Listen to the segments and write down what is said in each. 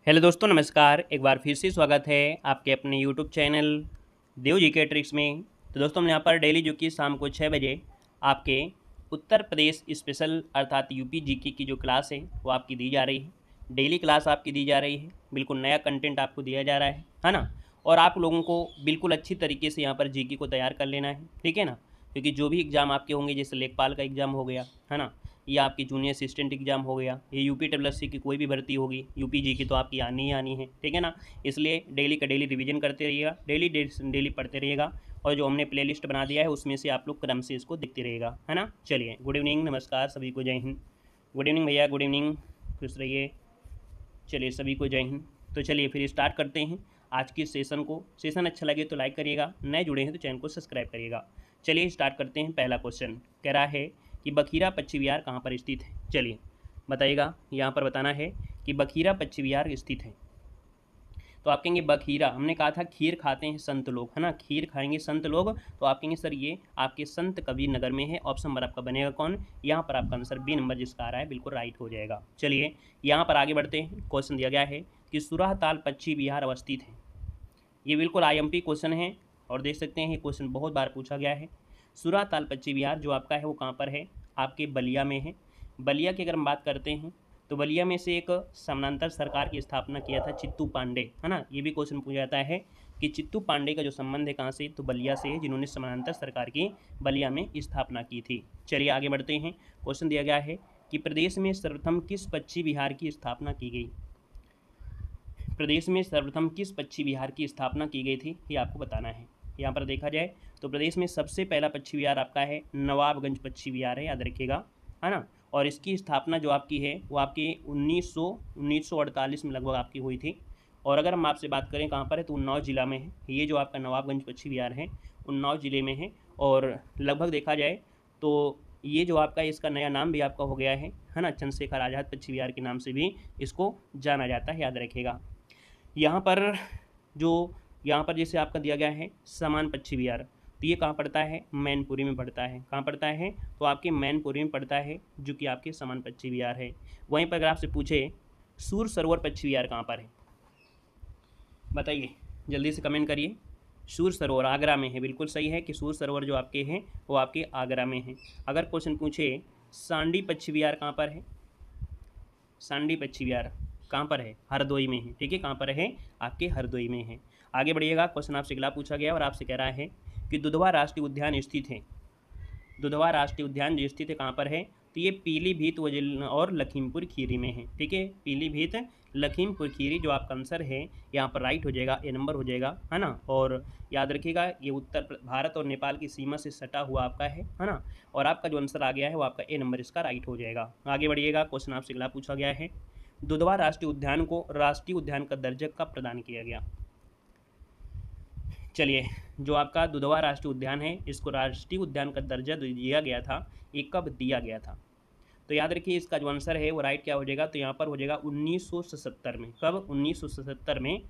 Hello दोस्तों, नमस्कार। एक बार फिर से स्वागत है आपके अपने यूट्यूब चैनल देव जी के ट्रिक्स में। तो दोस्तों, हम यहाँ पर डेली जो कि शाम को 6 बजे आपके उत्तर प्रदेश स्पेशल अर्थात यूपी जीके की जो क्लास है वो आपकी दी जा रही है। डेली क्लास आपकी दी जा रही है, बिल्कुल नया कंटेंट आपको दिया जा रहा है ना। और आप लोगों को बिल्कुल अच्छी तरीके से यहाँ पर जीके को तैयार कर लेना है, ठीक है ना। क्योंकि जो भी एग्ज़ाम आपके होंगे, जैसे लेखपाल का एग्ज़ाम हो गया है ना, या आपकी जूनियर असिस्टेंट एग्जाम हो गया, ये यूपी डब्ल्यूएससी की कोई भी भर्ती होगी, यूपी जी की तो आपकी आनी ही आनी है, ठीक है ना। इसलिए डेली का डेली रिवीजन करते रहिएगा, डेली पढ़ते रहिएगा। और जो हमने प्लेलिस्ट बना दिया है उसमें से आप लोग क्रम से इसको देखते रहिएगा, है ना। चलिए, गुड इवनिंग, नमस्कार सभी को, जय हिंद। गुड इवनिंग भैया, गुड इवनिंग, खुश रहिए। चलिए, सभी को जय हिंद। तो चलिए फिर स्टार्ट करते हैं आज की सेशन को। सेशन अच्छा लगे तो लाइक करिएगा, नए जुड़े हैं तो चैनल को सब्सक्राइब करिएगा। चलिए स्टार्ट करते हैं। पहला क्वेश्चन कह रहा है कि बखीरा पक्षी विहार कहाँ पर स्थित है। चलिए बताइएगा, यहाँ पर बताना है कि बखीरा पक्षी विहार स्थित है। तो आप कहेंगे बखीरा, हमने कहा था खीर खाते हैं संत लोग, है ना, खीर खाएंगे संत लोग। तो आप कहेंगे सर ये आपके संत कबीर नगर में है। ऑप्शन नंबर आपका बनेगा कौन, यहाँ पर आपका आंसर बी नंबर जिसका आ रहा है बिल्कुल राइट हो जाएगा। चलिए यहाँ पर आगे बढ़ते हैं। क्वेश्चन दिया गया है कि सुराहताल पक्षी विहार अवस्थित है। ये बिल्कुल IMP क्वेश्चन है और देख सकते हैं ये क्वेश्चन बहुत बार पूछा गया है। सुराताल पक्षी विहार जो आपका है वो कहाँ पर है, आपके बलिया में है। बलिया की अगर हम बात करते हैं तो बलिया में से एक समानांतर सरकार की स्थापना किया था चित्तू पांडे, है ना। ये भी क्वेश्चन पूछा जाता है कि चित्तू पांडे का जो संबंध है कहाँ से, तो बलिया से है, जिन्होंने समानांतर सरकार की बलिया में स्थापना की थी। चलिए आगे बढ़ते हैं। क्वेश्चन दिया गया है कि प्रदेश में सर्वप्रथम किस पक्षी विहार की स्थापना की गई। प्रदेश में सर्वप्रथम किस पक्षी विहार की स्थापना की गई थी, ये आपको बताना है। यहाँ पर देखा जाए तो प्रदेश में सबसे पहला पक्षी विहार आपका है नवाबगंज पक्षी विहार है, याद रखिएगा, है ना। और इसकी स्थापना जो आपकी है वो आपकी 1948 में लगभग आपकी हुई थी। और अगर हम आपसे बात करें कहाँ पर है, तो उन्नाव जिला में है। ये जो आपका नवाबगंज पक्षी विहार है उन्नाव जिले में है। और लगभग देखा जाए तो ये जो आपका इसका नया नाम भी आपका हो गया है ना, चंद्रशेखर आज़ाद पक्षी विहार के नाम से भी इसको जाना जाता है, याद रखिएगा। यहाँ पर जैसे आपका दिया गया है समान पक्षी विहार, तो ये कहाँ पड़ता है, मैनपुरी में पड़ता है। कहाँ पड़ता है, तो आपके मैनपुरी में पड़ता है, जो कि आपके समान पक्षी विहार है। वहीं पर अगर आपसे पूछे सूर सरोवर पक्षी विहार कहाँ पर है, बताइए, जल्दी से कमेंट करिए। सूर सरोवर आगरा में है, बिल्कुल सही है कि सूर सरोवर जो आपके हैं वो आपके आगरा में है। अगर क्वेश्चन पूछे सांडी पक्षी विहार कहाँ पर है, सांडी पक्षी विहार कहाँ पर है, हरदोई में है, ठीक है, कहाँ पर है, आपके हरदोई में है। आगे बढ़िएगा। क्वेश्चन आपसे अगला पूछा गया और आपसे कह रहा है कि दुधवा राष्ट्रीय उद्यान स्थित है। दुधवा राष्ट्रीय उद्यान जो स्थित है कहाँ पर है, तो ये पीलीभीत और लखीमपुर खीरी में है, ठीक है, पीलीभीत लखीमपुर खीरी जो आपका आंसर है यहाँ पर राइट हो जाएगा, ए नंबर हो जाएगा, है ना। और याद रखिएगा ये उत्तर भारत और नेपाल की सीमा से सटा हुआ आपका है ना। और आपका जो आंसर आ गया है वो आपका ए नंबर इसका राइट हो जाएगा। आगे बढ़िएगा। क्वेश्चन आपसे अगला पूछा गया है दुधवा राष्ट्रीय उद्यान को राष्ट्रीय उद्यान का दर्जा कब प्रदान किया गया। चलिए, जो आपका दुधवा राष्ट्रीय उद्यान है इसको राष्ट्रीय उद्यान का दर्जा दिया गया था, ये कब दिया गया था, तो याद रखिए इसका जो आंसर है वो राइट क्या हो जाएगा, तो यहाँ पर हो जाएगा 1977 में। कब, 1977 में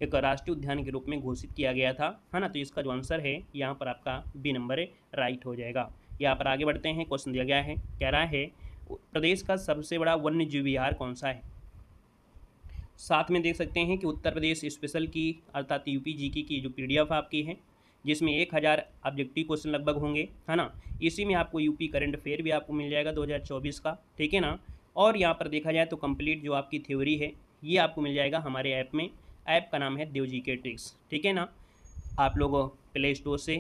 एक राष्ट्रीय उद्यान के रूप में घोषित किया गया था, है ना। तो इसका जो आंसर है यहाँ पर आपका बी नंबर राइट हो जाएगा। यहाँ पर आगे बढ़ते हैं। क्वेश्चन दिया गया है, कह रहा है प्रदेश का सबसे बड़ा वन्य जीव विहार कौन सा है। साथ में देख सकते हैं कि उत्तर प्रदेश स्पेशल की अर्थात यूपी जीके की जो PDF आपकी है, जिसमें 1000 ऑब्जेक्टिव क्वेश्चन लगभग होंगे, है ना। इसी में आपको यूपी करंट अफेयर भी आपको मिल जाएगा 2024 का, ठीक है ना। और यहाँ पर देखा जाए तो कंप्लीट जो आपकी थ्योरी है ये आपको मिल जाएगा हमारे ऐप में। ऐप का नाम है देव जी के ट्रिक्स, ठीक है ना। आप लोग प्ले स्टोर से,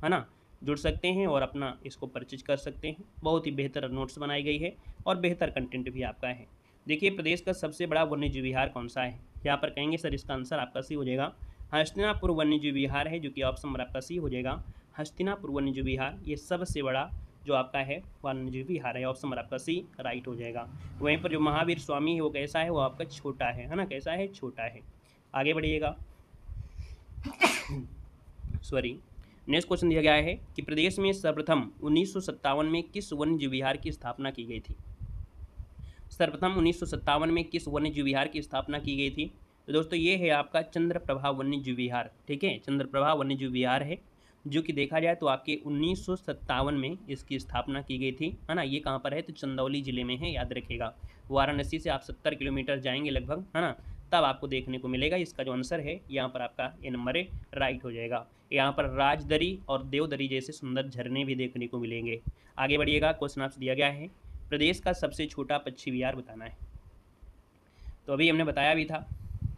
है ना, जुड़ सकते हैं और अपना इसको परचेज कर सकते हैं। बहुत ही बेहतर नोट्स बनाई गई है और बेहतर कंटेंट भी आपका है। देखिए, प्रदेश का सबसे बड़ा वन्यजीव विहार कौन सा है, यहाँ पर कहेंगे सर इसका आंसर आपका सी हो जाएगा, हस्तिनापुर वन्यजीव विहार है, जो कि ऑप्शन नंबर आपका सी हो जाएगा। हस्तिनापुर वन्यजीव विहार ये सबसे बड़ा जो आपका है वन्यजीव विहार है, ऑप्शन नंबर आपका सी राइट हो जाएगा। वहीं पर जो महावीर स्वामी है वो कैसा है, वो आपका छोटा है ना, कैसा है, छोटा है। आगे बढ़िएगा। सॉरी, नेक्स्ट क्वेश्चन दिया गया है कि प्रदेश में सर्वप्रथम 1957 में किस वन्यजीव विहार की स्थापना की गई थी। सर्वप्रथम 1957 में किस वन्यजीव विहार की स्थापना की गई थी, तो दोस्तों ये है आपका चंद्रप्रभा वन्यजीव विहार, ठीक है, चंद्रप्रभा वन्यजीव विहार है, जो कि देखा जाए तो आपके 1957 में इसकी स्थापना की गई थी, है ना। ये कहाँ पर है, तो चंदौली जिले में है, याद रखिएगा। वाराणसी से आप 70 किलोमीटर जाएंगे लगभग, है ना, तब आपको देखने को मिलेगा। इसका जो आंसर है यहाँ पर आपका ए नंबर है राइट हो जाएगा। यहाँ पर राजदरी और देवदरी जैसे सुंदर झरने भी देखने को मिलेंगे। आगे बढ़िएगा, क्वेश्चन आपसे दिया गया है प्रदेश का सबसे छोटा पक्षी विहार बताना है। तो अभी हमने बताया भी था।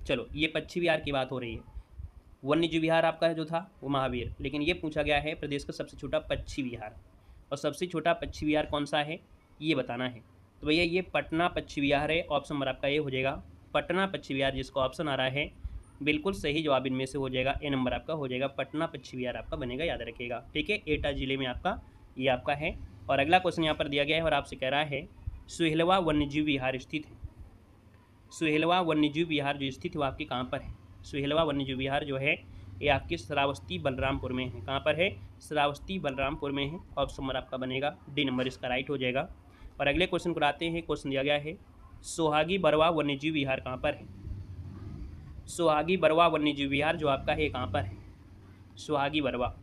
चलो, ये पक्षी विहार की बात हो रही है। वन्यजीव विहार आपका जो था वो महावीर, लेकिन ये पूछा गया है प्रदेश का सबसे छोटा पक्षी विहार, और सबसे छोटा पक्षी विहार कौन सा है ये बताना है। तो भैया ये पटना पक्षी विहार है। ऑप्शन नंबर आपका ये हो जाएगा पटना पक्षी विहार, जिसको ऑप्शन आ रहा है बिल्कुल सही जवाब इनमें से हो जाएगा। ए नंबर आपका हो जाएगा, पटना पक्षी विहार आपका बनेगा, याद रखिएगा। ठीक है, एटा जिले में आपका ये आपका है। और अगला क्वेश्चन यहाँ पर दिया गया है और आपसे कह रहा है सुहेलवा वन्यजीव विहार स्थित है। सुहेलवा वन्यजीव विहार जो स्थित है वो आपके कहाँ पर है? सुहेलवा वन्यजीव विहार जो है ये आपके श्रावस्ती बलरामपुर में है। कहाँ पर है? श्रावस्ती बलरामपुर में है। ऑप्शन नंबर आपका बनेगा डी नंबर इसका राइट हो जाएगा। और अगले क्वेश्चन को आते हैं। क्वेश्चन दिया गया है सोहागी बरवा वन्यजीव विहार कहाँ पर है? सोहागी बरवा वन्यजीव विहार जो आपका है कहाँ पर है? सोहागी बरवा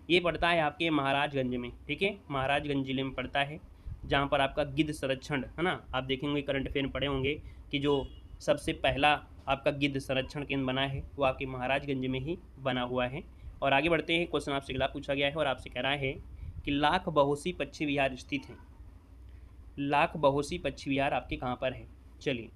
ये पड़ता है आपके महाराजगंज में। ठीक है, महाराजगंज जिले में पड़ता है, जहाँ पर आपका गिद्ध संरक्षण है ना। आप देखेंगे करंट अफेयर में पढ़े होंगे कि जो सबसे पहला आपका गिद्ध संरक्षण केंद्र बना है वो आपके महाराजगंज में ही बना हुआ है। और आगे बढ़ते हैं। क्वेश्चन आपसे अगला पूछा गया है और आपसे कह रहा है कि लाख बहोसी पक्षी विहार स्थित है। लाख बहोसी पक्षी विहार आपके कहाँ पर है? चलिए,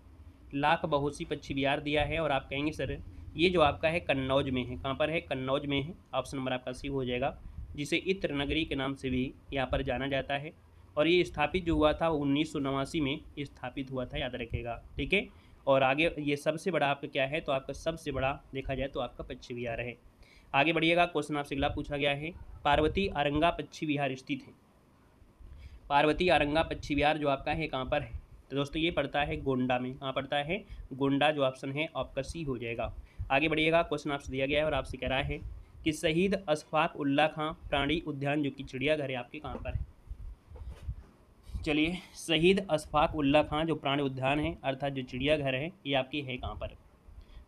लाख बहोसी पक्षी विहार दिया है और आप कहेंगे सर ये जो आपका है कन्नौज में है। कहाँ पर है? कन्नौज में है। ऑप्शन नंबर आपका सी हो जाएगा, जिसे इत्र नगरी के नाम से भी यहाँ पर जाना जाता है। और ये स्थापित जो हुआ था वो 1989 में स्थापित हुआ था, याद रखिएगा। ठीक है, और आगे ये सबसे बड़ा आपका क्या है? तो आपका सबसे बड़ा देखा जाए तो आपका पक्षी विहार है। आगे बढ़िएगा, क्वेश्चन आपसे अगला पूछा गया है पार्वती अरंगा पक्षी विहार स्थित है। पार्वती अरंगा पक्षी विहार जो आपका है कहाँ पर है? तो दोस्तों ये पड़ता है गोंडा में। कहाँ पड़ता है? गोंडा, जो ऑप्शन है आपका सी हो जाएगा। आगे बढ़िएगा, क्वेश्चन आपसे दिया गया है और आपसे कह रहा है कि शहीद अशफाक उल्ला खां प्राणी उद्यान जो कि चिड़ियाघर है आपके कहाँ पर है? चलिए, शहीद अशफाक उल्ला खां जो प्राणी उद्यान है अर्थात जो चिड़ियाघर है ये आपकी है कहाँ पर?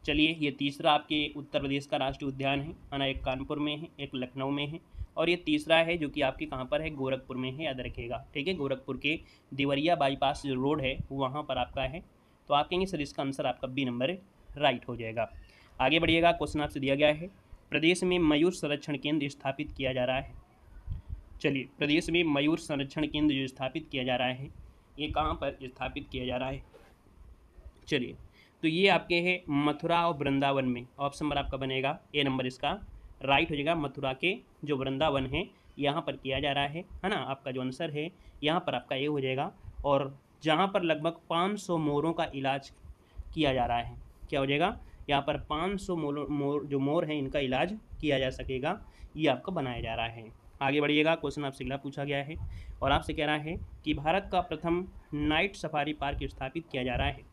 चलिए, ये तीसरा आपके उत्तर प्रदेश का राष्ट्रीय उद्यान है ना। एक कानपुर में है, एक लखनऊ में है, और ये तीसरा है जो कि आपके कहाँ पर है? गोरखपुर में है, याद रखिएगा। ठीक है, गोरखपुर के देवरिया बाईपास जो रोड है वहाँ पर आपका है। तो आप कहेंगे सर इसका आंसर आपका बी नंबर राइट हो जाएगा। आगे बढ़िएगा, क्वेश्चन आपसे दिया गया है प्रदेश में मयूर संरक्षण केंद्र स्थापित किया जा रहा है। चलिए, प्रदेश में मयूर संरक्षण केंद्र जो स्थापित किया जा रहा है ये कहाँ पर स्थापित किया जा रहा है? चलिए, तो ये आपके हैं मथुरा और वृंदावन में। ऑप्शन नंबर आपका बनेगा ए नंबर इसका राइट हो जाएगा। मथुरा के जो वृंदावन है यहाँ पर किया जा रहा है ना। आपका जो आंसर है यहाँ पर आपका ये हो जाएगा। और जहाँ पर लगभग 500 मोरों का इलाज किया जा रहा है, क्या हो जाएगा? यहाँ पर 500 जो मोर हैं इनका इलाज किया जा सकेगा, ये आपका बनाया जा रहा है। आगे बढ़िएगा, क्वेश्चन आपसे अगला पूछा गया है और आपसे कह रहा है कि भारत का प्रथम नाइट सफारी पार्क स्थापित किया जा रहा है।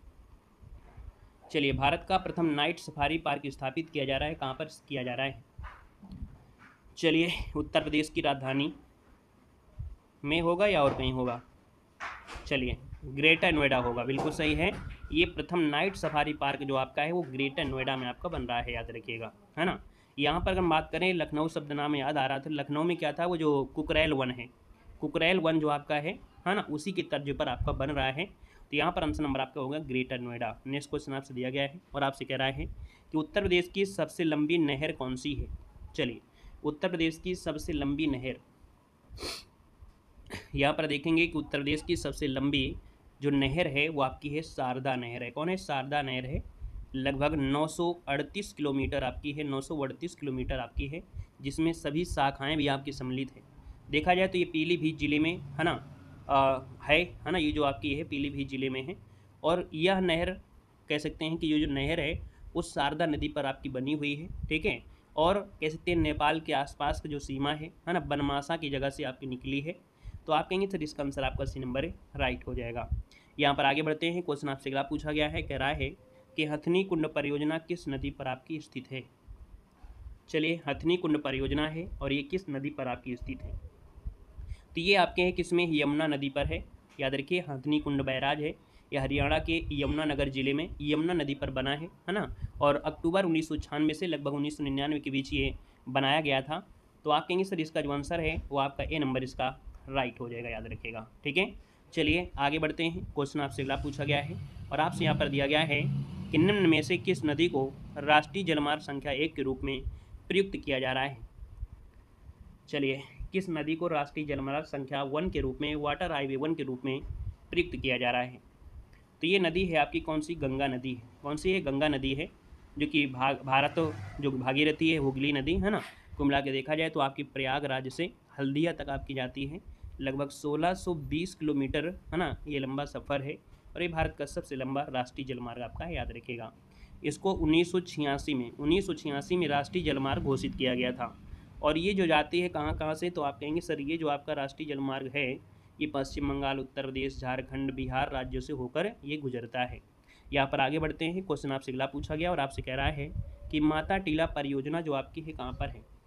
चलिए, भारत का प्रथम नाइट सफारी पार्क स्थापित किया जा रहा है, कहाँ पर किया जा रहा है? चलिए, उत्तर प्रदेश की राजधानी में होगा या और कहीं होगा? चलिए, ग्रेटर नोएडा होगा, बिल्कुल सही है। ये प्रथम नाइट सफारी पार्क जो आपका है वो ग्रेटर नोएडा में आपका बन रहा है, याद रखिएगा, है ना। यहाँ पर अगर हम बात करें, लखनऊ शब्द नाम याद आ रहा था। लखनऊ में क्या था? वो जो कुकरेल वन है, कुकरेल वन जो आपका है ना, उसी के तर्ज पर आपका बन रहा है। तो यहाँ पर आंसर नंबर आपका होगा ग्रेटर नोएडा। नेक्स्ट क्वेश्चन आपसे दिया गया है और आपसे कह रहा है कि उत्तर प्रदेश की सबसे लंबी नहर कौन सी है? चलिए, उत्तर प्रदेश की सबसे लंबी नहर, यहाँ पर देखेंगे कि उत्तर प्रदेश की सबसे लंबी जो नहर है वो आपकी है शारदा नहर है। कौन है? शारदा नहर है। लगभग 938 किलोमीटर आपकी है, 938 किलोमीटर आपकी है, जिसमें सभी शाखाएं भी आपकी सम्मिलित है। देखा जाए तो ये पीलीभीत जिले में है ना, है ना। ये जो आपकी है पीलीभीत जिले में है। और यह नहर कह सकते हैं कि ये जो नहर है उस शारदा नदी पर आपकी बनी हुई है। ठीक है, और कह सकते हैं नेपाल के आसपास का जो सीमा है ना, बनमासा की जगह से आपकी निकली है। तो आप कहेंगे सर इसका आंसर आपका सी नंबर राइट हो जाएगा। यहाँ पर आगे बढ़ते हैं। क्वेश्चन आपसे अगला पूछा गया है, कह रहा है कि हथनी कुंड परियोजना किस नदी पर आपकी स्थित है? चलिए, हथनी कुंड परियोजना है और ये किस नदी पर आपकी स्थित है? तो ये आपके हैं किसमें? यमुना नदी पर है। याद रखिए, हथनी कुंड बैराज है, यह हरियाणा के यमुनानगर जिले में यमुना नदी पर बना है ना। और अक्टूबर 1996 से लगभग 1999 के बीच ये बनाया गया था। तो आप कहेंगे सर इसका जो आंसर है वो आपका ए नंबर इसका राइट हो जाएगा, याद रखिएगा। ठीक है, चलिए आगे बढ़ते हैं। क्वेश्चन आपसे अगला पूछा गया है और आपसे यहाँ पर दिया गया है कि निम्न में से किस नदी को राष्ट्रीय जलमार्ग संख्या 1 के रूप में प्रयुक्त किया जा रहा है? चलिए, किस नदी को राष्ट्रीय जलमार्ग संख्या 1 के रूप में, वाटर हाईवे 1 के रूप में प्रयुक्त किया जा रहा है? तो ये नदी है आपकी कौन सी? गंगा नदी है। कौन सी है? गंगा नदी है, जो कि भारत जो भागीरथी है, हुगली नदी है ना, को मिला के देखा जाए तो आपकी प्रयागराज से हल्दिया तक आपकी जाती है। लगभग 1620 किलोमीटर है ना, ये लंबा सफ़र है और ये भारत का सबसे लंबा राष्ट्रीय जलमार्ग आपका है, याद रखिएगा। इसको 1986 में राष्ट्रीय जलमार्ग घोषित किया गया था। और ये जो जाती है कहाँ कहाँ से? तो आप कहेंगे सर ये जो आपका राष्ट्रीय जलमार्ग है ये पश्चिम बंगाल, उत्तर प्रदेश, झारखंड, बिहार राज्यों से होकर ये गुजरता है। यहाँ पर आगे बढ़ते हैं। क्वेश्चन आपसे अगला पूछा गया और आपसे कह रहा है कि माता टीला परियोजना जो आपकी है कहाँ पर है?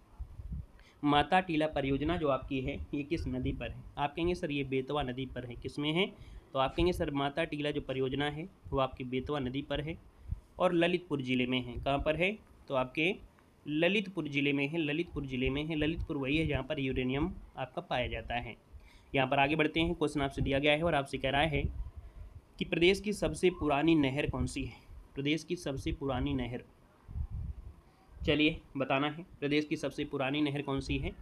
माता टीला परियोजना जो आपकी है ये किस नदी पर है? आप कहेंगे सर ये बेतवा नदी पर है। किस में है? तो आप कहेंगे सर माता टीला जो परियोजना है वो आपकी बेतवा नदी पर है और ललितपुर ज़िले में है। कहाँ पर है? तो आपके ललितपुर ज़िले में है। ललितपुर ज़िले में है। ललितपुर वही है जहाँ पर यूरेनियम आपका पाया जाता है। यहाँ पर आगे बढ़ते हैं। क्वेश्चन आपसे दिया गया है और आपसे कह रहा है कि प्रदेश की सबसे पुरानी नहर कौन सी है? प्रदेश की सबसे पुरानी नहर, चलिए बताना है प्रदेश की सबसे पुरानी नहर कौन सी है?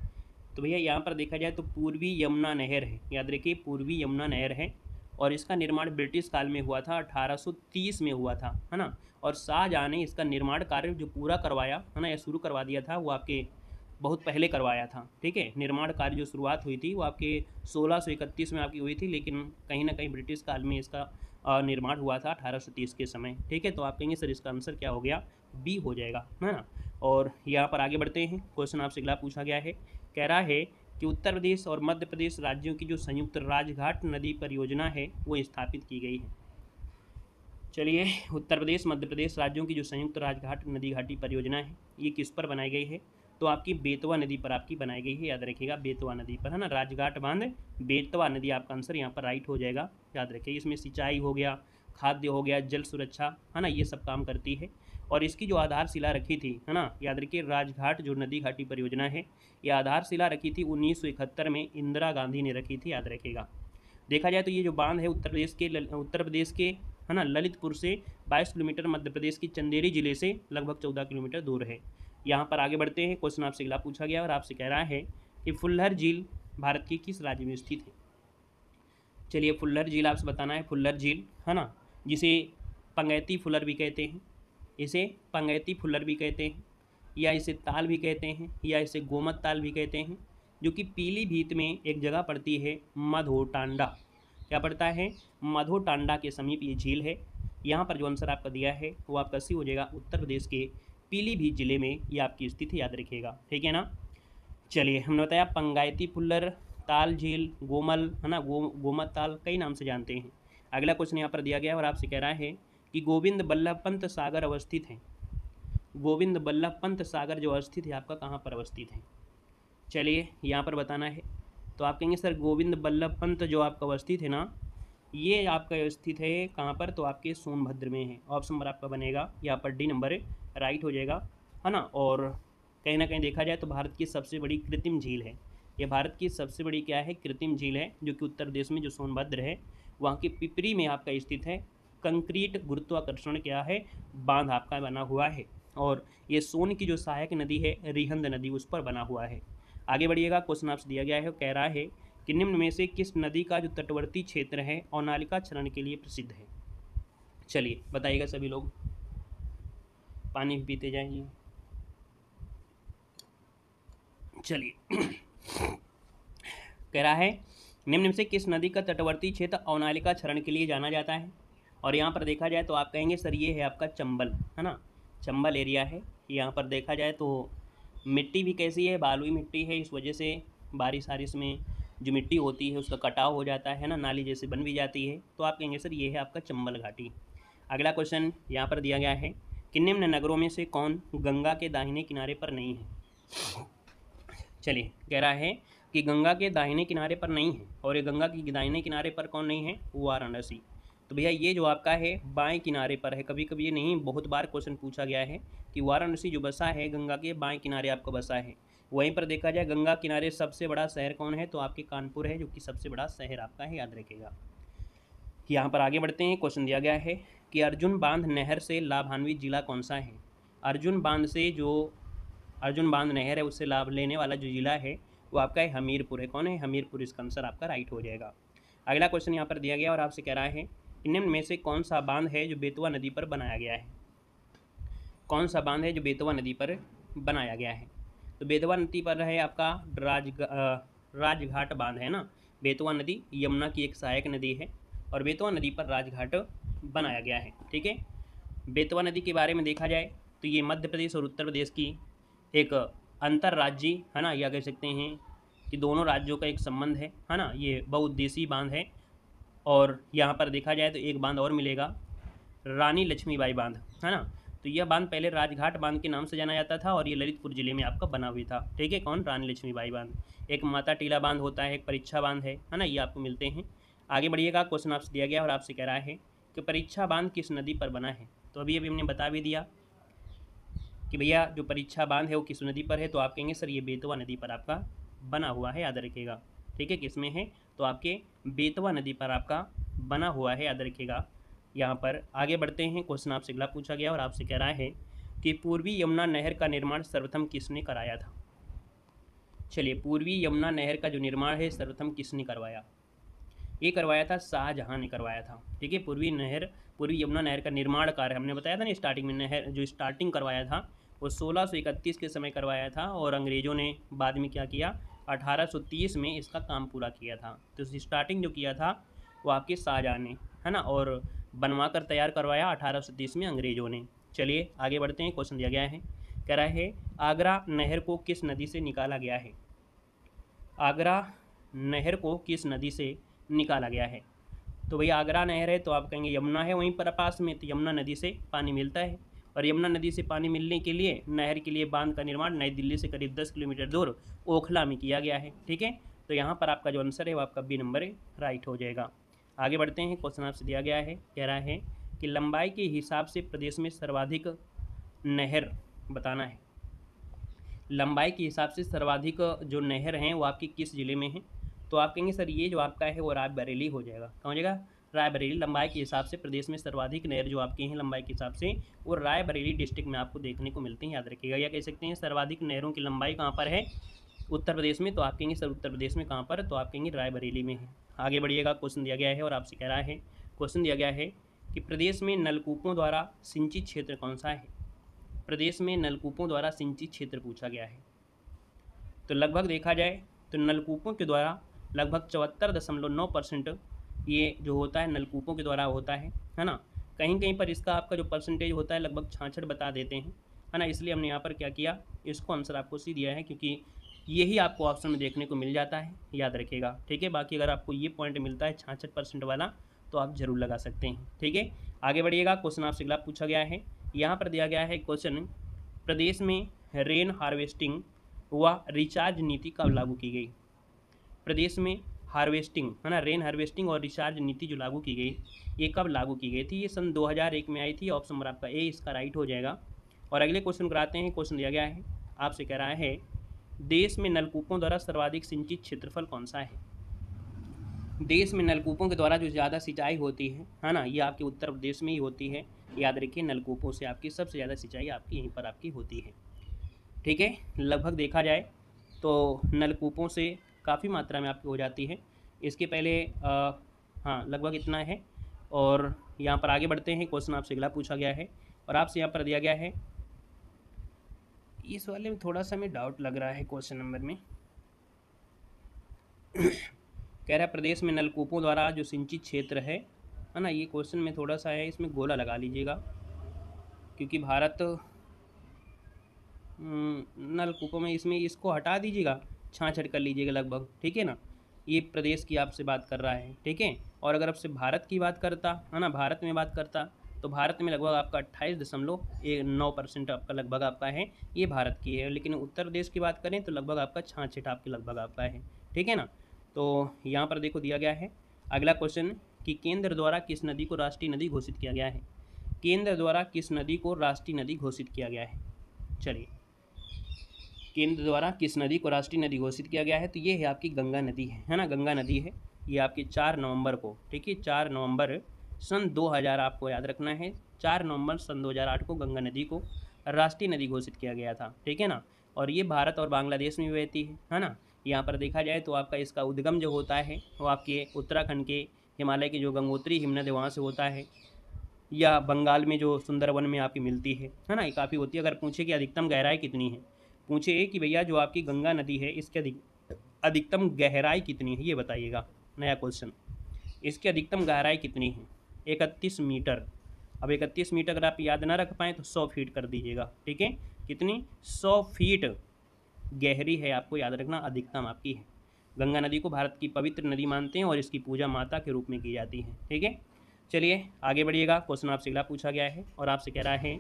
तो भैया यहाँ पर देखा जाए तो पूर्वी यमुना नहर है। याद रखिए पूर्वी यमुना नहर है और इसका निर्माण ब्रिटिश काल में हुआ था, 1830 में हुआ था, है ना। और शाहजहाँ ने इसका निर्माण कार्य जो पूरा करवाया है ना, या शुरू करवा दिया था, वो आपके बहुत पहले करवाया था। ठीक है, निर्माण कार्य जो शुरुआत हुई थी वो आपके 1631 में आपकी हुई थी, लेकिन कहीं ना कहीं ब्रिटिश काल में इसका निर्माण हुआ था 1830 के समय। ठीक है, तो आप कहेंगे सर इसका आंसर क्या हो गया? बी हो जाएगा, है ना। और यहाँ पर आगे बढ़ते हैं। क्वेश्चन आपसे अगला पूछा गया है, कह रहा है कि उत्तर प्रदेश और मध्य प्रदेश राज्यों की जो संयुक्त राजघाट नदी परियोजना है वो स्थापित की गई है। चलिए, उत्तर प्रदेश मध्य प्रदेश राज्यों की जो संयुक्त राजघाट नदी घाटी परियोजना है ये किस पर बनाई गई है? तो आपकी बेतवा नदी पर आपकी बनाई गई है। याद रखिएगा बेतवा नदी पर, है ना। राजघाट बांध बेतवा नदी, आपका आंसर यहाँ पर राइट हो जाएगा। याद रखिए इसमें सिंचाई हो गया, खाद्य हो गया, जल सुरक्षा, है ना, ये सब काम करती है। और इसकी जो आधारशिला रखी थी, है ना, याद रखिए राजघाट जो नदी घाटी परियोजना है ये आधारशिला रखी थी 1971 में इंदिरा गांधी ने रखी थी। याद रखिएगा। देखा जाए तो ये जो बांध है उत्तर प्रदेश के है ना ललितपुर से 22 किलोमीटर, मध्य प्रदेश की चंदेरी जिले से लगभग 14 किलोमीटर दूर है। यहाँ पर आगे बढ़ते हैं। क्वेश्चन आपसे अगला पूछा गया और आपसे कह रहा है कि फुल्लर झील भारत की किस राज्य में स्थित है? चलिए, फुल्लर झील आपसे बताना है। फुल्लर झील, है ना, जिसे पंगैती फुल्लर भी कहते हैं, इसे पंगैती फुल्लर भी कहते हैं, या इसे ताल भी कहते हैं, या इसे गोमत ताल भी कहते हैं, जो कि पीलीभीत में एक जगह पड़ती है मधोटांडा। क्या पड़ता है? मधोटांडा के समीप ये झील है। यहाँ पर जो आंसर आपका दिया है वो आपका सी हो जाएगा। उत्तर प्रदेश के पीलीभीत जिले में ये आपकी स्थिति, याद रखिएगा। ठीक है ना। चलिए, हमने बताया पंगायती फुल्लर, ताल झील, गोमल, है ना, गोमत ताल, कई नाम से जानते हैं। अगला क्वेश्चन यहाँ पर दिया गया और आपसे कह रहा है कि गोविंद बल्लभ पंत सागर अवस्थित है। गोविंद बल्लभ पंत सागर जो अवस्थित है आपका कहाँ पर अवस्थित है? चलिए, यहाँ पर बताना है। तो आप कहेंगे सर गोविंद बल्लभ पंत जो आपका अवस्थित है ना, ये आपका स्थित है कहाँ पर? तो आपके सोनभद्र में है। ऑप्शन नंबर आपका बनेगा यहाँ पर डी नंबर राइट हो जाएगा, है ना। और कहीं ना कहीं देखा जाए तो भारत की सबसे बड़ी कृत्रिम झील है। ये भारत की सबसे बड़ी क्या है? कृत्रिम झील है, जो कि उत्तर प्रदेश में जो सोनभद्र है वहाँ के पिपरी में आपका स्थित है। कंक्रीट गुरुत्वाकर्षण क्या है? बांध आपका बना हुआ है। और ये सोन की जो सहायक नदी है रिहंद नदी, उस पर बना हुआ है। आगे बढ़िएगा। क्वेश्चन आपसे दिया गया है, कह रहा है कि निम्न में से किस नदी का जो तटवर्ती क्षेत्र है अवनालिका क्षरण के लिए प्रसिद्ध है? चलिए बताइएगा सभी लोग, पानी भी पीते जाएंगे। चलिए कह रहा है निम्न में से किस नदी का तटवर्ती क्षेत्र अवनालिका क्षरण के लिए जाना जाता है? और यहाँ पर देखा जाए तो आप कहेंगे सर ये है आपका चंबल, है ना, चंबल एरिया है। यहाँ पर देखा जाए तो मिट्टी भी कैसी है? बालुई मिट्टी है, इस वजह से बारिश में जो मिट्टी होती है उसका कटाव हो जाता है ना, नाली जैसे बन भी जाती है। तो आप कहेंगे सर ये है आपका चंबल घाटी। अगला क्वेश्चन यहाँ पर दिया गया है कि निम्न नगरों में से कौन गंगा के दाहिने किनारे पर नहीं है? चलिए, कह रहा है कि गंगा के दाहिने किनारे पर नहीं है, और ये गंगा के दाहिने किनारे पर कौन नहीं है? वाराणसी। तो भैया ये जो आपका है बाएं किनारे पर है। कभी कभी ये नहीं, बहुत बार क्वेश्चन पूछा गया है कि वाराणसी जो बसा है गंगा के बाएं किनारे आपका बसा है। वहीं पर देखा जाए गंगा किनारे सबसे बड़ा शहर कौन है? तो आपके कानपुर है, जो कि सबसे बड़ा शहर आपका है, याद रखिएगा। यहाँ पर आगे बढ़ते हैं। क्वेश्चन दिया गया है, कि अर्जुन बांध नहर से लाभान्वित जिला कौन सा है। अर्जुन बांध से जो अर्जुन बांध नहर है उससे लाभ लेने वाला जो जिला है वो आपका है हमीरपुर है। कौन है? हमीरपुर। इसका आंसर आपका राइट हो जाएगा। अगला क्वेश्चन यहाँ पर दिया गया और आपसे कह रहा है कि निम्न में से कौन सा बांध है जो बेतवा नदी पर बनाया गया है। कौन सा बांध है जो बेतवा नदी पर बनाया गया है? तो बेतवा नदी पर है आपका राजघाट बांध है ना। बेतवा नदी यमुना की एक सहायक नदी है और बेतवा नदी पर राजघाट बनाया गया है। ठीक है। बेतवा नदी के बारे में देखा जाए तो ये मध्य प्रदेश और उत्तर प्रदेश की एक अंतर्राज्यीय है ना, या कह सकते हैं कि दोनों राज्यों का एक संबंध है ना। ये बहुउद्देशीय बांध है। और यहाँ पर देखा जाए तो एक बांध और मिलेगा, रानी लक्ष्मीबाई बांध है ना। तो यह बांध पहले राजघाट बांध के नाम से जाना जाता था और ये ललितपुर जिले में आपका बना हुआ था। ठीक है। कौन? रानी लक्ष्मीबाई बांध। एक माता टीला बांध होता है, एक परीक्षा बांध है ना, ये आपको मिलते हैं। आगे बढ़िएगा, क्वेश्चन आपसे दिया गया और आपसे कह रहा है कि परीक्षा बांध किस नदी पर बना है। तो अभी हमने बता भी दिया कि भैया जो परीक्षा बांध है वो किस नदी पर है। तो आप कहेंगे सर ये बेतवा नदी पर आपका बना हुआ है, याद रखिएगा। ठीक है। किसमें है? तो आपके बेतवा नदी पर आपका बना हुआ है, याद रखिएगा। यहाँ पर आगे बढ़ते हैं, क्वेश्चन आपसे अगला पूछा गया और आपसे कह रहा है कि पूर्वी यमुना नहर का निर्माण सर्वप्रथम किसने कराया था। चलिए, पूर्वी यमुना नहर का जो निर्माण है सर्वप्रथम किसने करवाया? ये करवाया था शाहजहाँ ने करवाया था। ठीक है। पूर्वी यमुना नहर का निर्माण कार्य हमने बताया था ना स्टार्टिंग में, नहर जो स्टार्टिंग करवाया था वो 1631 के समय करवाया था और अंग्रेज़ों ने बाद में क्या किया, 1830 में इसका काम पूरा किया था। तो स्टार्टिंग जो किया था वो आपके शाहजहाँ ने है ना, और बनवा कर तैयार करवाया 1830 में अंग्रेज़ों ने। चलिए आगे बढ़ते हैं, क्वेश्चन दिया गया है, कह रहा है आगरा नहर को किस नदी से निकाला गया है। आगरा नहर को किस नदी से निकाला गया है? तो भैया आगरा नहर है तो आप कहेंगे यमुना है वहीं पर पास में, तो यमुना नदी से पानी मिलता है और यमुना नदी से पानी मिलने के लिए नहर के लिए बांध का निर्माण नई दिल्ली से करीब 10 किलोमीटर दूर ओखला में किया गया है। ठीक है। तो यहाँ पर आपका जो आंसर है वो आपका बी नंबर राइट हो जाएगा। आगे बढ़ते हैं, क्वेश्चन आपसे दिया गया है, कह रहा है कि लंबाई के हिसाब से प्रदेश में सर्वाधिक नहर बताना है। लंबाई के हिसाब से सर्वाधिक जो नहर हैं वो आपकी किस जिले में है? तो आप कहेंगे सर ये जो आपका है वो रायबरेली हो जाएगा। कौन हो जाएगा? रायबरेली। लंबाई के हिसाब से प्रदेश में सर्वाधिक नहर जो आपके हैं लंबाई के हिसाब से वो रायबरेली डिस्ट्रिक्ट में आपको देखने को मिलती हैं, याद रखिएगा। या कह सकते हैं सर्वाधिक नहरों की लंबाई कहाँ पर है? उत्तर प्रदेश में। तो आप कहेंगे सर उत्तर प्रदेश में कहाँ पर? तो आप कहेंगे रायबरेली में है। आगे बढ़िएगा, क्वेश्चन दिया गया है और आपसे कह रहा है, क्वेश्चन दिया गया है कि प्रदेश में नलकूपों द्वारा सिंचित क्षेत्र कौन सा है। प्रदेश में नलकूपों द्वारा सिंचित क्षेत्र पूछा गया है। तो लगभग देखा जाए तो नलकूपों के द्वारा लगभग 74.9% ये जो होता है नलकूपों के द्वारा होता है ना। कहीं कहीं पर इसका आपका जो परसेंटेज होता है लगभग 66 बता देते हैं, है ना। इसलिए हमने यहाँ पर क्या किया, इसको आंसर आपको सी दिया है क्योंकि यही आपको ऑप्शन में देखने को मिल जाता है, याद रखिएगा। ठीक है। बाकी अगर आपको ये पॉइंट मिलता है 66% वाला तो आप ज़रूर लगा सकते हैं। ठीक है। आगे बढ़िएगा, क्वेश्चन आपसे अगला पूछा गया है। यहाँ पर दिया गया है क्वेश्चन, प्रदेश में रेन हार्वेस्टिंग व रिचार्ज नीति कब लागू की गई। प्रदेश में हार्वेस्टिंग है ना, रेन हार्वेस्टिंग और रिचार्ज नीति जो लागू की गई ये कब लागू की गई थी? ये सन 2001 में आई थी। ऑप्शन नंबर आपका ए इसका राइट हो जाएगा। और अगले क्वेश्चन कराते हैं, क्वेश्चन दिया गया है, आपसे कह रहा है देश में नलकूपों द्वारा सर्वाधिक सिंचित क्षेत्रफल कौन सा है। देश में नलकूपों के द्वारा जो ज़्यादा सिंचाई होती है ना, ये आपके उत्तर प्रदेश में ही होती है। याद रखिए नलकूपों से आपकी सबसे ज़्यादा सिंचाई आपकी यहीं पर आपकी होती है। ठीक है। लगभग देखा जाए तो नलकूपों से काफ़ी मात्रा में आपकी हो जाती है। इसके पहले हाँ लगभग इतना है। और यहाँ पर आगे बढ़ते हैं, क्वेश्चन आपसे अगला पूछा गया है और आपसे यहाँ पर दिया गया है, इस वाले में थोड़ा सा हमें डाउट लग रहा है क्वेश्चन नंबर में। कह रहा है प्रदेश में नलकूपों द्वारा जो सिंचित क्षेत्र है ना, ये क्वेश्चन में थोड़ा सा है, इसमें गोला लगा लीजिएगा क्योंकि भारत नलकूपों में इसमें इसको हटा दीजिएगा, छाछड़ कर लीजिएगा लगभग। ठीक है ना। ये प्रदेश की आपसे बात कर रहा है। ठीक है। और अगर आपसे भारत की बात करता है ना, भारत में बात करता तो भारत में लगभग आपका 28.9% आपका लगभग आपका है, ये भारत की है। लेकिन उत्तर प्रदेश की बात करें तो लगभग आपका 66 आपके लगभग आपका है। ठीक है ना। तो यहाँ पर देखो दिया गया है अगला क्वेश्चन कि केंद्र द्वारा किस नदी को राष्ट्रीय नदी घोषित किया गया है। केंद्र द्वारा किस नदी को राष्ट्रीय नदी घोषित किया गया है। चलिए, केंद्र द्वारा किस नदी को राष्ट्रीय नदी घोषित किया गया है? तो ये है आपकी गंगा नदी है ना, गंगा नदी है। ये आपकी 4 नवंबर को, ठीक है, 4 नवंबर सन 2000 आपको याद रखना है, 4 नवंबर सन 2008 को गंगा नदी को राष्ट्रीय नदी घोषित किया गया था, ठीक है ना। और ये भारत और बांग्लादेश में भी बहती है ना। यहाँ पर देखा जाए तो आपका इसका उद्गम जो होता है वो आपके उत्तराखंड के हिमालय के जो गंगोत्री हिमनद है वहाँ से होता है, या बंगाल में जो सुंदरवन में आपकी मिलती है ना, ये काफ़ी होती है। अगर पूछे कि अधिकतम गहराई कितनी है, पूछे कि भैया जो आपकी गंगा नदी है इसके अधिकतम गहराई कितनी है, ये बताइएगा, नया क्वेश्चन। इसकी अधिकतम गहराई कितनी है? 31 मीटर। अब 31 मीटर अगर आप याद ना रख पाएँ तो 100 फीट कर दीजिएगा, ठीक है। कितनी? 100 फीट गहरी है, आपको याद रखना, अधिकतम आपकी है। गंगा नदी को भारत की पवित्र नदी मानते हैं और इसकी पूजा माता के रूप में की जाती है, ठीक है। चलिए आगे बढ़िएगा। क्वेश्चन आपसे अगला पूछा गया है और आपसे कह रहा है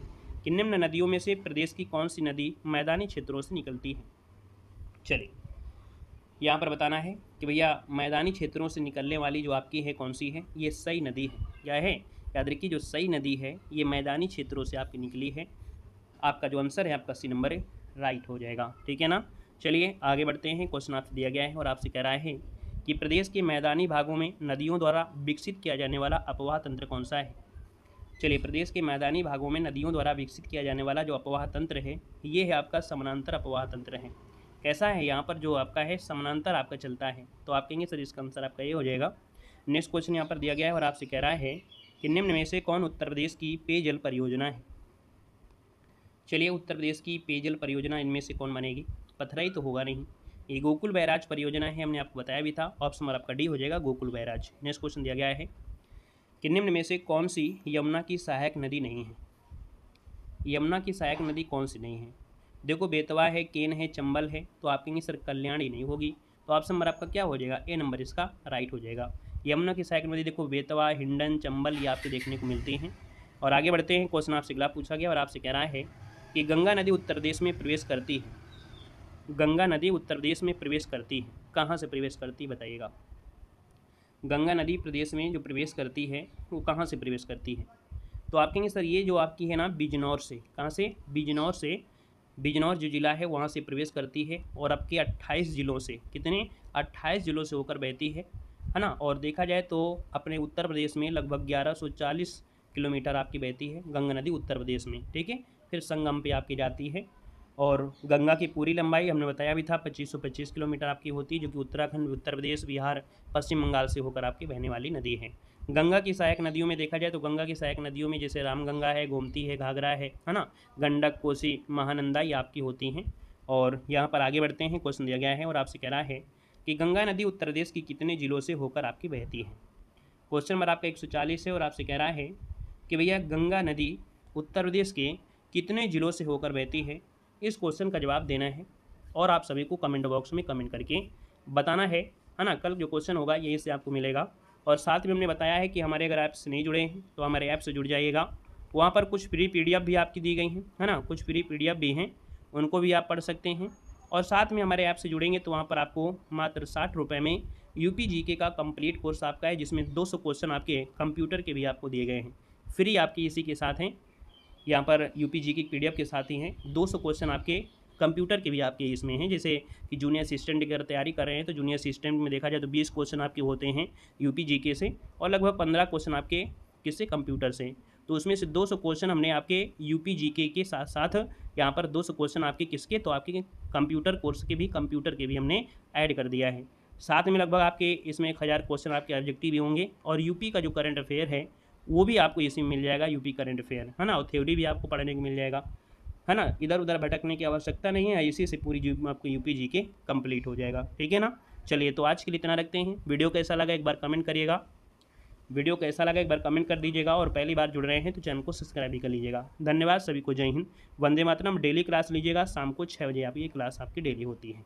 कि निम्न नदियों में से प्रदेश की कौन सी नदी मैदानी क्षेत्रों से निकलती है। चलिए यहाँ पर बताना है कि भैया मैदानी क्षेत्रों से निकलने वाली जो आपकी है कौन सी है, ये सई नदी है। क्या है? याद रखिए, जो सई नदी है ये मैदानी क्षेत्रों से आपकी निकली है। आपका जो आंसर है आपका सी नंबर है, राइट हो जाएगा, ठीक है ना। चलिए आगे बढ़ते हैं। क्वेश्चन आपसे दिया गया है और आपसे कह रहा है कि प्रदेश के मैदानी भागों में नदियों द्वारा विकसित किया जाने वाला अपवाह तंत्र कौन सा है। चलिए, प्रदेश के मैदानी भागों में नदियों द्वारा विकसित किया जाने वाला जो अपवाह तंत्र है ये है आपका समानांतर अपवाह तंत्र है। कैसा है? यहाँ पर जो आपका है समानांतर आपका चलता है, तो आप कहेंगे सर इसका आंसर आपका ये हो जाएगा। नेक्स्ट क्वेश्चन यहाँ पर दिया गया है और आपसे कह रहा है कि निम्न में से कौन उत्तर प्रदेश की पेयजल परियोजना है। चलिए, उत्तर प्रदेश की पेयजल परियोजना इनमें से कौन बनेगी? पथराई तो होगा नहीं, ये गोकुल बैराज परियोजना है, हमने आपको बताया भी था। ऑप्शन नंबर आपका डी हो जाएगा, गोकुल बैराज। नेक्स्ट क्वेश्चन दिया गया है कि निम्न में से कौन सी यमुना की सहायक नदी नहीं है। यमुना की सहायक नदी कौन सी नहीं है? देखो, बेतवा है, केन है, चंबल है, तो आप कहेंगे सर कल्याणी नहीं होगी, तो ऑप्शन नंबर आपका क्या हो जाएगा? ए नंबर इसका राइट हो जाएगा। यमुना की सहायक नदी देखो बेतवा, हिंडन, चंबल ये आपको देखने को मिलती हैं। और आगे बढ़ते हैं। क्वेश्चन आपसे अगला पूछा गया और आपसे कह रहा है कि गंगा नदी उत्तर प्रदेश में प्रवेश करती है। गंगा नदी उत्तर प्रदेश में प्रवेश करती है, कहाँ से प्रवेश करती है बताइएगा। गंगा नदी प्रदेश में जो प्रवेश करती है वो कहाँ से प्रवेश करती है? तो आप कहेंगे सर ये जो आपकी है ना बिजनौर से। कहाँ से? बिजनौर से। बिजनौर जो ज़िला है वहाँ से प्रवेश करती है और आपके 28 ज़िलों से, कितने? 28 ज़िलों से होकर बहती है ना। और देखा जाए तो अपने उत्तर प्रदेश में लगभग 1140 किलोमीटर आपकी बहती है गंगा नदी उत्तर प्रदेश में, ठीक है। फिर संगम पे आपकी जाती है और गंगा की पूरी लंबाई हमने बताया भी था 2525 किलोमीटर आपकी होती है, जो कि उत्तराखंड, उत्तर प्रदेश, बिहार, पश्चिम बंगाल से होकर आपकी बहने वाली नदी है। गंगा की सहायक नदियों में देखा जाए तो गंगा की सहायक नदियों में जैसे रामगंगा है, गोमती है, घाघरा है ना, गंडक, कोसी, महानंदा ये आपकी होती हैं। और यहाँ पर आगे बढ़ते हैं। क्वेश्चन दिया गया है और आपसे कह रहा है कि गंगा नदी उत्तर प्रदेश की कितने जिलों से होकर आपकी बहती है। क्वेश्चन नंबर आपका 140 है और आपसे कह रहा है कि भैया गंगा नदी उत्तर प्रदेश के कितने ज़िलों से होकर बहती है। इस क्वेश्चन का जवाब देना है और आप सभी को कमेंट बॉक्स में कमेंट करके बताना है ना। कल जो क्वेश्चन होगा यही से आपको मिलेगा। और साथ में हमने बताया है कि हमारे अगर ऐप से नहीं जुड़े हैं तो हमारे ऐप से जुड़ जाइएगा। वहाँ पर कुछ फ्री PDF भी आपकी दी गई हैं, है ना, कुछ फ्री PDF भी हैं, उनको भी आप पढ़ सकते हैं। और साथ में हमारे ऐप से जुड़ेंगे तो वहाँ पर आपको मात्र 60 रुपये में UP GK का कंप्लीट कोर्स आपका है, जिसमें 200 क्वेश्चन आपके कंप्यूटर के भी आपको दिए गए हैं, फ्री आपकी इसी के साथ हैं। यहाँ पर UP GK PDF के साथ ही हैं 200 क्वेश्चन आपके कंप्यूटर के भी आपके इसमें हैं। जैसे कि जूनियर असिस्टेंट की अगर तैयारी कर रहे हैं तो जूनियर असिस्टेंट में देखा जाए तो 20 क्वेश्चन आपके होते हैं UP GK से और लगभग 15 क्वेश्चन आपके किससे? कंप्यूटर से। तो उसमें से 200 क्वेश्चन हमने आपके UP GK के साथ साथ यहाँ पर 200 क्वेश्चन आपके किसके? तो आपके कंप्यूटर कोर्स के भी, कंप्यूटर के भी हमने ऐड कर दिया है। साथ में लगभग आपके इसमें 1000 क्वेश्चन आपके ऑब्जेक्टिव भी होंगे और UP का जो करंट अफेयर है वो भी आपको इसी में मिल जाएगा, UP करंट अफेयर, है ना। और थ्योरी भी आपको पढ़ने को मिल जाएगा, है ना। इधर उधर भटकने की आवश्यकता नहीं है, इसी से पूरी आपको UP GK कंप्लीट हो जाएगा, ठीक है ना। चलिए तो आज के लिए इतना रखते हैं। वीडियो कैसा लगा एक बार कमेंट करिएगा, वीडियो कैसा लगा एक बार कमेंट कर दीजिएगा। और पहली बार जुड़ रहे हैं तो चैनल को सब्सक्राइब भी कर लीजिएगा। धन्यवाद सभी को, जय हिंद, वंदे मातरम। डेली क्लास लीजिएगा, शाम को 6 बजे आप ये क्लास आपकी डेली होती है।